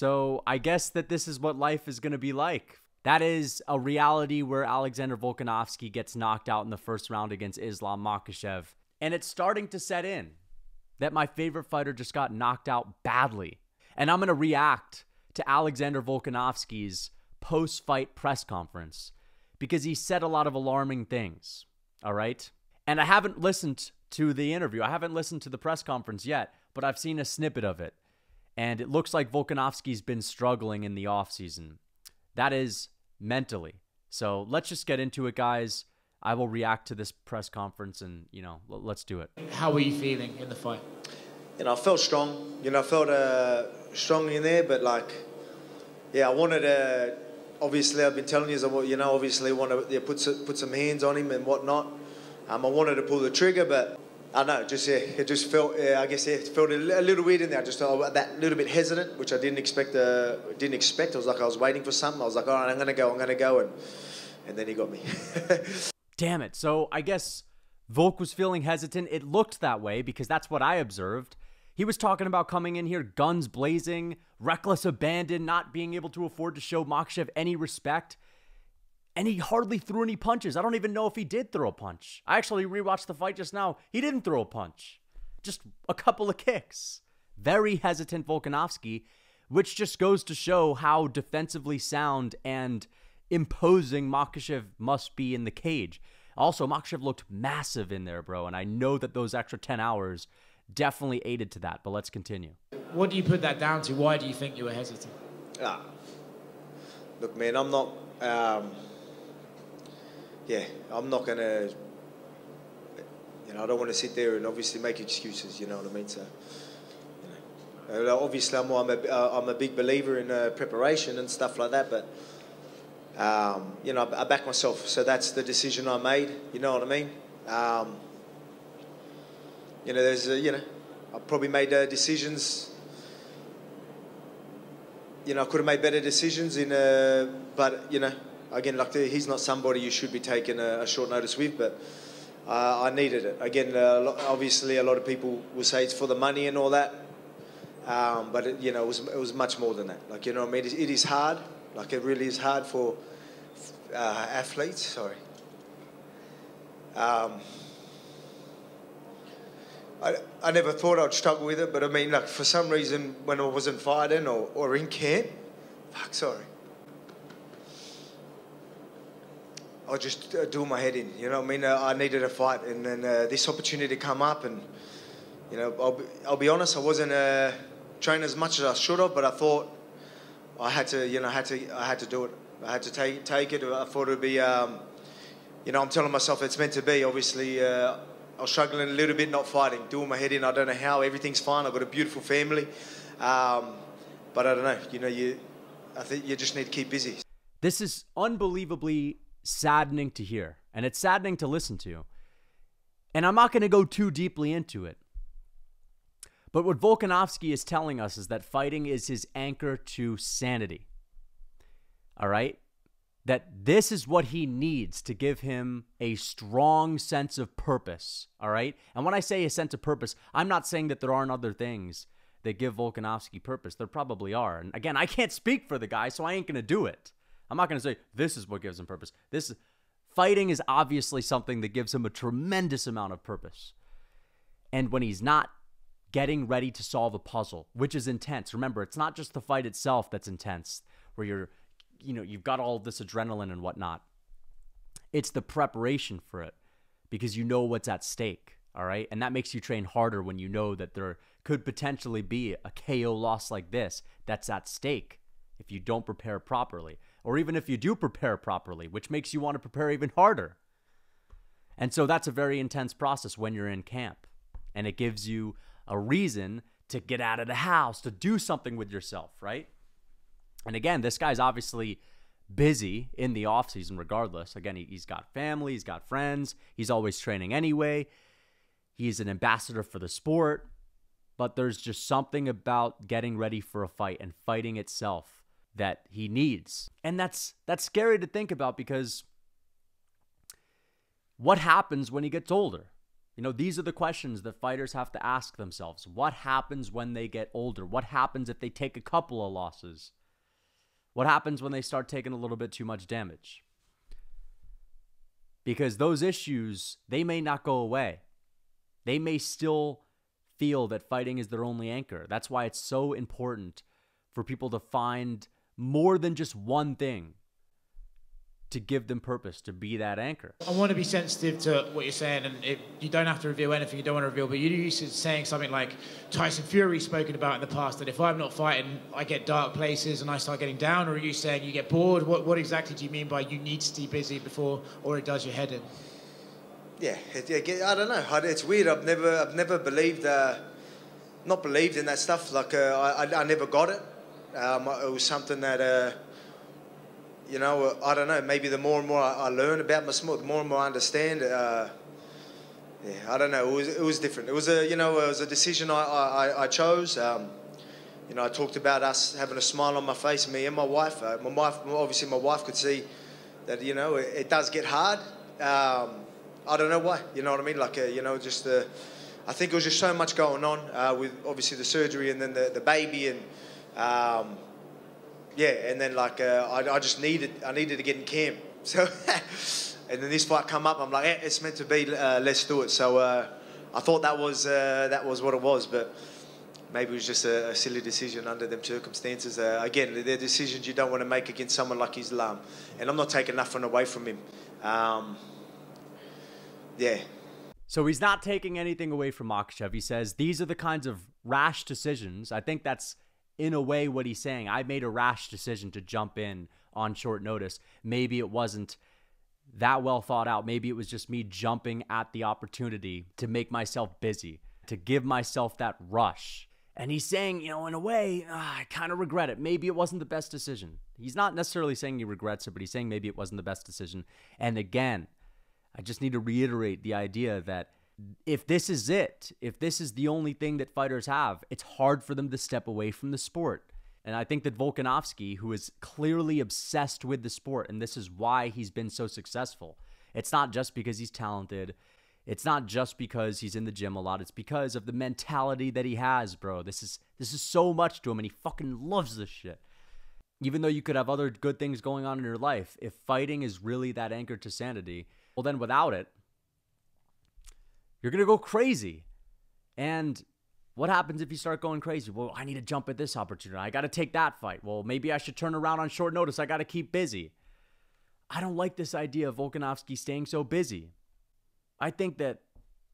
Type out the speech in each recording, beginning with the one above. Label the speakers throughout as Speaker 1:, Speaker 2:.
Speaker 1: So I guess that this is what life is going to be like. That is a reality where Alexander Volkanovski gets knocked out in the first round against Islam Makhachev. And it's starting to set in that my favorite fighter just got knocked out badly. And I'm going to react to Alexander Volkanovski's post-fight press conference because he said a lot of alarming things, all right? And I haven't listened to the interview. I haven't listened to the press conference yet, but I've seen a snippet of it. And it looks like Volkanovski's been struggling in the offseason. That is mentally. So let's just get into it, guys. I will react to this press conference and, let's do it.
Speaker 2: How were you feeling in the fight?
Speaker 3: I felt strong. I felt strong in there, but I wanted to, obviously I've been telling you, obviously want to put some hands on him and whatnot. I wanted to pull the trigger, but I know, it just felt, it felt a little weird in there. I just felt that little bit hesitant, which I didn't expect. I was like, I was waiting for something. I was like, all right, I'm going to go. And then he got me.
Speaker 1: Damn it. So I guess Volk was feeling hesitant. It looked that way because that's what I observed. He was talking about coming in here guns blazing, reckless abandon, not being able to afford to show Makhachev any respect. And he hardly threw any punches. I don't even know if he did throw a punch. I actually rewatched the fight just now. He didn't throw a punch. Just a couple of kicks. Very hesitant Volkanovski, which just goes to show how defensively sound and imposing Makhachev must be in the cage. Also, Makhachev looked massive in there, bro. And I know that those extra 10 hours definitely aided to that. But let's continue.
Speaker 2: What do you put that down to? Why do you think you were hesitant?
Speaker 3: Look, man, I'm not... I'm not going to, I don't want to sit there and obviously make excuses, you know what I mean? So, obviously I'm a big believer in preparation and stuff like that, but, I back myself. So that's the decision I made, you know what I mean? I probably made decisions, I could have made better decisions but, again, he's not somebody you should be taking a short notice with, but I needed it. Again, obviously a lot of people will say it's for the money and all that, but it was much more than that. I mean, it is hard. It really is hard for athletes. Sorry. I never thought I'd struggle with it, but I mean, for some reason, when I wasn't fighting or in camp, I was just doing my head in, you know what I mean? I needed a fight, and then this opportunity come up, and I'll be honest, I wasn't training as much as I should have, but I thought I had to, I had to do it. I had to take it. I thought it would be, I'm telling myself it's meant to be. Obviously, I was struggling a little bit, not fighting, doing my head in. I don't know how. Everything's fine. I've got a beautiful family, but I don't know. I think you just need to keep busy.
Speaker 1: This is unbelievably saddening to hear, and it's saddening to listen to. And I'm not going to go too deeply into it. But what Volkanovski is telling us is that fighting is his anchor to sanity. All right? That this is what he needs to give him a strong sense of purpose. All right? And when I say a sense of purpose, I'm not saying that there aren't other things that give Volkanovski purpose. There probably are. And again, I can't speak for the guy, so I ain't going to do it. I'm not going to say this is what gives him purpose. Fighting is obviously something that gives him a tremendous amount of purpose. And when he's not getting ready to solve a puzzle, which is intense. Remember, it's not just the fight itself that's intense, where you've got all this adrenaline and whatnot. It's the preparation for it, because you know what's at stake, all right? And that makes you train harder when you know that there could potentially be a KO loss like this that's at stake if you don't prepare properly. Or even if you do prepare properly, which makes you want to prepare even harder. And so that's a very intense process when you're in camp. And it gives you a reason to get out of the house, to do something with yourself, right? And again, this guy's obviously busy in the offseason regardless. Again, he's got family, he's got friends, he's always training anyway. He's an ambassador for the sport. But there's just something about getting ready for a fight and fighting itself that he needs. And that's scary to think about, because what happens when he gets older? You know, these are the questions that fighters have to ask themselves. What happens when they get older? What happens if they take a couple of losses? What happens when they start taking a little bit too much damage? Because those issues, they may not go away. They may still feel that fighting is their only anchor. That's why it's so important for people to find more than just one thing to give them purpose, to be that anchor.
Speaker 2: I want to be sensitive to what you're saying, and you don't have to reveal anything you don't want to reveal, but you're used to saying something like Tyson Fury's spoken about in the past, that if I'm not fighting, I get dark places and I start getting down, or are you saying you get bored? What exactly do you mean by you need to stay busy before, or it does your head in?
Speaker 3: Yeah, I don't know. It's weird. I've never believed, not believed in that stuff. Like I never got it. It was something that, you know, I don't know. Maybe the more and more I learn about my sport, the more and more I understand. Yeah, I don't know. It was different. It was a decision I chose. You know, I talked about us having a smile on my face, me and my wife. Obviously, my wife could see that. You know, it does get hard. I don't know why. You know what I mean? Like, you know, just I think it was just so much going on with obviously the surgery and then the baby and. Yeah, and then like I needed to get in camp. So, and then this fight come up. I'm like, it's meant to be. Let's do it. So I thought that was what it was, but maybe it was just a silly decision under them circumstances. Again, they're decisions you don't want to make against someone like Islam, and I'm not taking nothing away from him. Yeah.
Speaker 1: So he's not taking anything away from Makhachev. He says these are the kinds of rash decisions. I think that's in a way what he's saying. I made a rash decision to jump in on short notice. Maybe it wasn't that well thought out. Maybe it was just me jumping at the opportunity to make myself busy, to give myself that rush. And he's saying, you know, in a way, I kind of regret it. Maybe it wasn't the best decision. He's not necessarily saying he regrets it, but he's saying maybe it wasn't the best decision. And again, I just need to reiterate the idea that if this is it, if this is the only thing that fighters have, it's hard for them to step away from the sport. And I think that Volkanovski, who is clearly obsessed with the sport, and this is why he's been so successful. It's not just because he's talented. It's not just because he's in the gym a lot. It's because of the mentality that he has, bro. This is so much to him, and he fucking loves this shit. Even though you could have other good things going on in your life, if fighting is really that anchor to sanity, well, then without it, you're going to go crazy. And what happens if you start going crazy? Well, I need to jump at this opportunity. I got to take that fight. Well, maybe I should turn around on short notice. I got to keep busy. I don't like this idea of Volkanovski staying so busy. I think that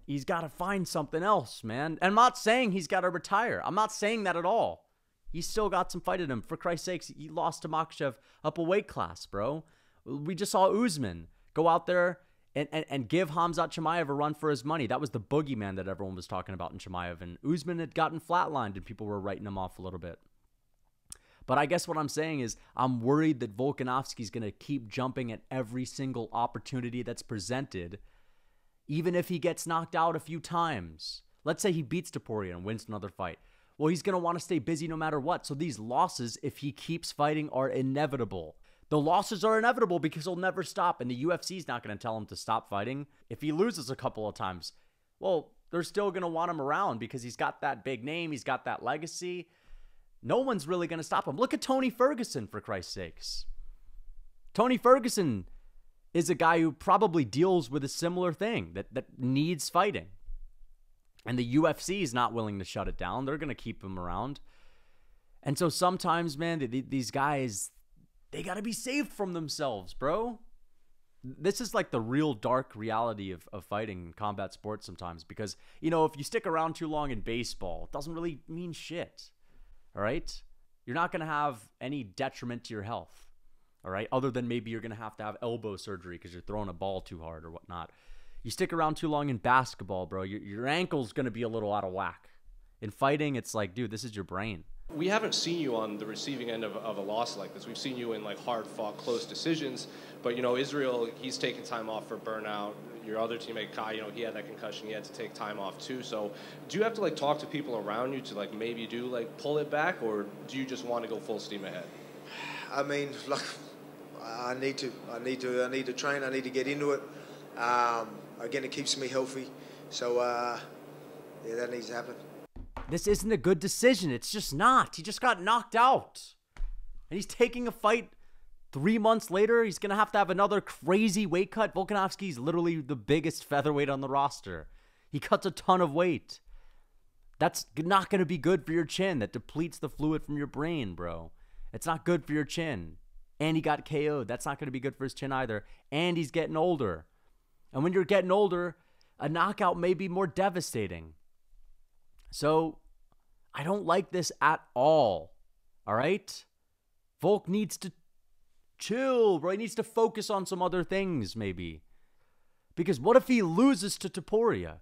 Speaker 1: he's got to find something else, man. And I'm not saying he's got to retire. I'm not saying that at all. He's still got some fight in him. For Christ's sakes, he lost to Makhachev up a weight class, bro. We just saw Usman go out there and give Khamzat Chimaev a run for his money. That was the boogeyman that everyone was talking about in Chimaev. And Usman had gotten flatlined and people were writing him off a little bit. But I guess what I'm saying is I'm worried that Volkanovski's going to keep jumping at every single opportunity that's presented, even if he gets knocked out a few times. Let's say he beats Topuria and wins another fight. Well, he's going to want to stay busy no matter what. So these losses, if he keeps fighting, are inevitable. The losses are inevitable because he'll never stop, and the UFC's not going to tell him to stop fighting. If he loses a couple of times, well, they're still going to want him around because he's got that big name, he's got that legacy. No one's really going to stop him. Look at Tony Ferguson, for Christ's sakes. Tony Ferguson is a guy who probably deals with a similar thing that needs fighting. And the UFC is not willing to shut it down. They're going to keep him around. And so sometimes, man, these guys, they got to be saved from themselves, bro. This is like the real dark reality of fighting and combat sports sometimes. Because, you know, if you stick around too long in baseball, it doesn't really mean shit. All right? You're not going to have any detriment to your health. All right? Other than maybe you're going to have elbow surgery because you're throwing a ball too hard or whatnot. You stick around too long in basketball, bro, your ankle's going to be a little out of whack. In fighting, it's like, dude, this is your brain.
Speaker 4: We haven't seen you on the receiving end of a loss like this. We've seen you in like hard-fought, close decisions. But, you know, Israel, he's taken time off for burnout. Your other teammate, Kai, you know, he had that concussion. He had to take time off too. So do you have to like talk to people around you to like maybe do like pull it back, or do you just want to go full steam ahead?
Speaker 3: I mean, like, I need to train. I need to get into it. Again, it keeps me healthy. So, yeah, that needs to happen.
Speaker 1: This isn't a good decision. It's just not. He just got knocked out. And he's taking a fight 3 months later. He's going to have another crazy weight cut. Volkanovski's literally the biggest featherweight on the roster. He cuts a ton of weight. That's not going to be good for your chin. That depletes the fluid from your brain, bro. It's not good for your chin. And he got KO'd. That's not going to be good for his chin either. And he's getting older. And when you're getting older, a knockout may be more devastating. So, I don't like this at all. All right? Volk needs to chill, bro. He needs to focus on some other things, maybe. Because what if he loses to Topuria?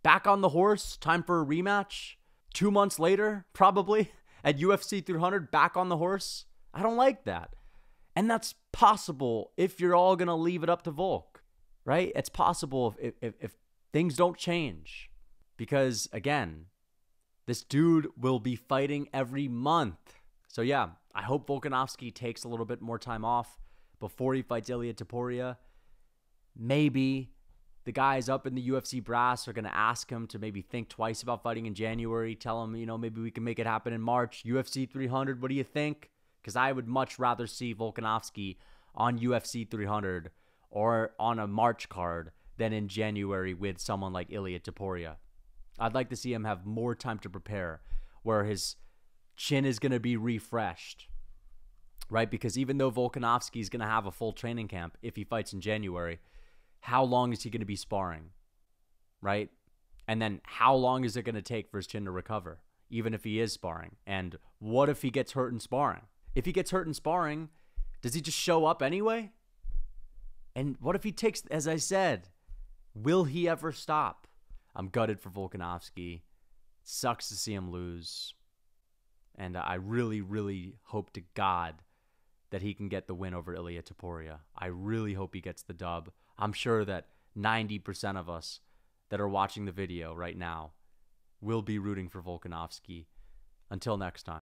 Speaker 1: Back on the horse, time for a rematch? 2 months later, probably, at UFC 300, back on the horse? I don't like that. And that's possible if you're all going to leave it up to Volk, right? It's possible if things don't change. Because, again, this dude will be fighting every month. So, yeah, I hope Volkanovski takes a little bit more time off before he fights Ilia Topuria. Maybe the guys up in the UFC brass are going to ask him to maybe think twice about fighting in January. Tell him, maybe we can make it happen in March. UFC 300, what do you think? Because I would much rather see Volkanovski on UFC 300 or on a March card than in January with someone like Ilia Topuria. I'd like to see him have more time to prepare, where his chin is going to be refreshed, right? Because even though Volkanovski is going to have a full training camp if he fights in January, how long is he going to be sparring, right? And then how long is it going to take for his chin to recover, even if he is sparring? And what if he gets hurt in sparring? If he gets hurt in sparring, does he just show up anyway? And what if he takes, as I said, will he ever stop? I'm gutted for Volkanovski. Sucks to see him lose. And I really, really hope to God that he can get the win over Ilia Topuria. I really hope he gets the dub. I'm sure that 90% of us that are watching the video right now will be rooting for Volkanovski. Until next time.